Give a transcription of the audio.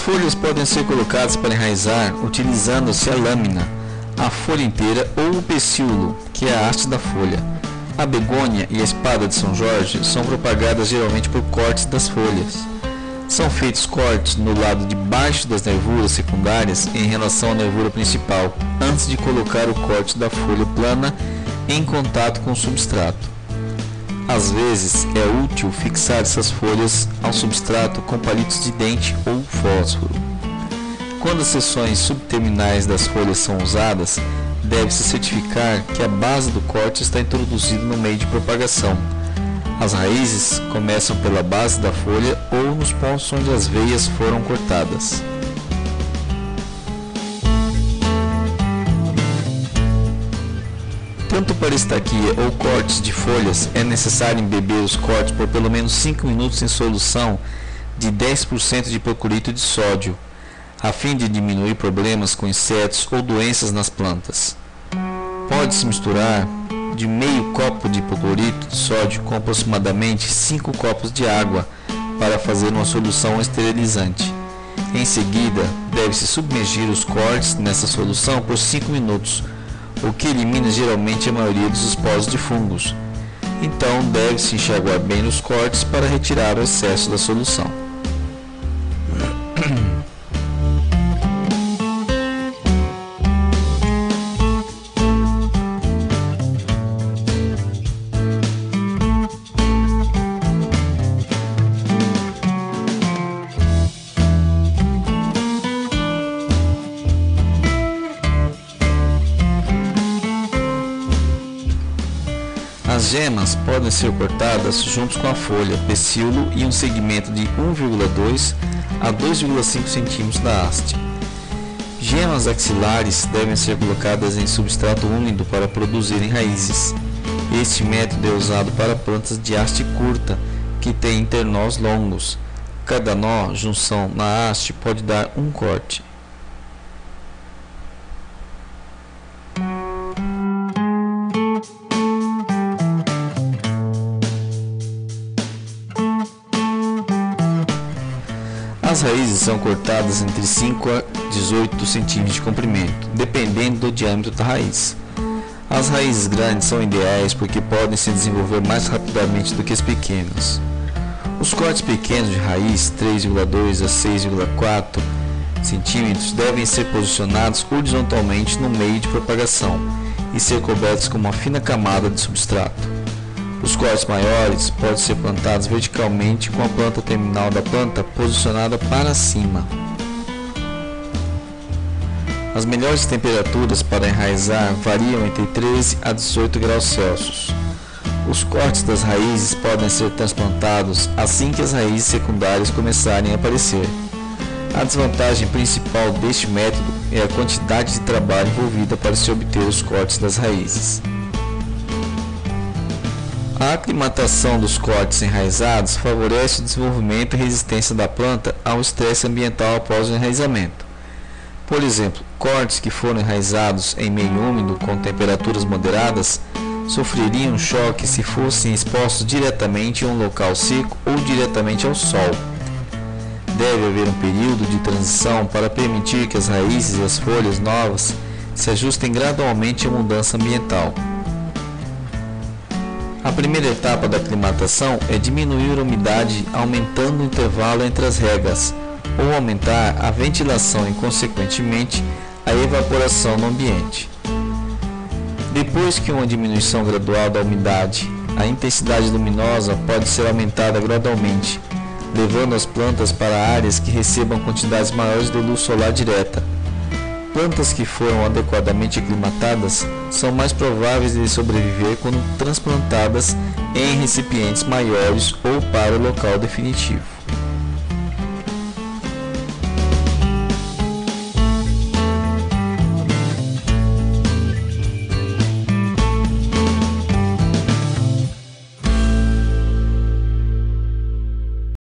folhas podem ser colocadas para enraizar utilizando-se a lâmina, a folha inteira ou o pecíolo, que é a haste da folha. A begônia e a espada de São Jorge são propagadas geralmente por cortes das folhas. São feitos cortes no lado de baixo das nervuras secundárias em relação à nervura principal, antes de colocar o corte da folha plana em contato com o substrato. Às vezes é útil fixar essas folhas ao substrato com palitos de dente ou fósforo. Quando as seções subterminais das folhas são usadas, deve-se certificar que a base do corte está introduzida no meio de propagação. As raízes começam pela base da folha ou nos pontos onde as veias foram cortadas. Tanto para estaquia ou cortes de folhas, é necessário embeber os cortes por pelo menos 5 minutos em solução de 10% de hipoclorito de sódio, a fim de diminuir problemas com insetos ou doenças nas plantas. Pode-se misturar de meio copo de hipoclorito de sódio com aproximadamente 5 copos de água para fazer uma solução esterilizante. Em seguida, deve-se submergir os cortes nessa solução por 5 minutos, o que elimina geralmente a maioria dos esporos de fungos. Então, deve-se enxaguar bem os cortes para retirar o excesso da solução. As gemas podem ser cortadas juntos com a folha, pecíolo e um segmento de 1,2 a 2,5 cm da haste. Gemas axilares devem ser colocadas em substrato úmido para produzirem raízes. Este método é usado para plantas de haste curta, que têm internós longos. Cada nó, junção na haste, pode dar um corte. As raízes são cortadas entre 5 a 18 cm de comprimento, dependendo do diâmetro da raiz. As raízes grandes são ideais porque podem se desenvolver mais rapidamente do que as pequenas. Os cortes pequenos de raiz, 3,2 a 6,4 cm, devem ser posicionados horizontalmente no meio de propagação e ser cobertos com uma fina camada de substrato. Os cortes maiores podem ser plantados verticalmente com a planta terminal da planta posicionada para cima. As melhores temperaturas para enraizar variam entre 13 a 18 graus Celsius. Os cortes das raízes podem ser transplantados assim que as raízes secundárias começarem a aparecer. A desvantagem principal deste método é a quantidade de trabalho envolvida para se obter os cortes das raízes. A aclimatação dos cortes enraizados favorece o desenvolvimento e resistência da planta ao estresse ambiental após o enraizamento. Por exemplo, cortes que foram enraizados em meio úmido com temperaturas moderadas sofreriam choque se fossem expostos diretamente em um local seco ou diretamente ao sol. Deve haver um período de transição para permitir que as raízes e as folhas novas se ajustem gradualmente à mudança ambiental. A primeira etapa da aclimatação é diminuir a umidade aumentando o intervalo entre as regas, ou aumentar a ventilação e, consequentemente, a evaporação no ambiente. Depois que uma diminuição gradual da umidade, a intensidade luminosa pode ser aumentada gradualmente, levando as plantas para áreas que recebam quantidades maiores de luz solar direta. Plantas que foram adequadamente aclimatadas são mais prováveis de sobreviver quando transplantadas em recipientes maiores ou para o local definitivo.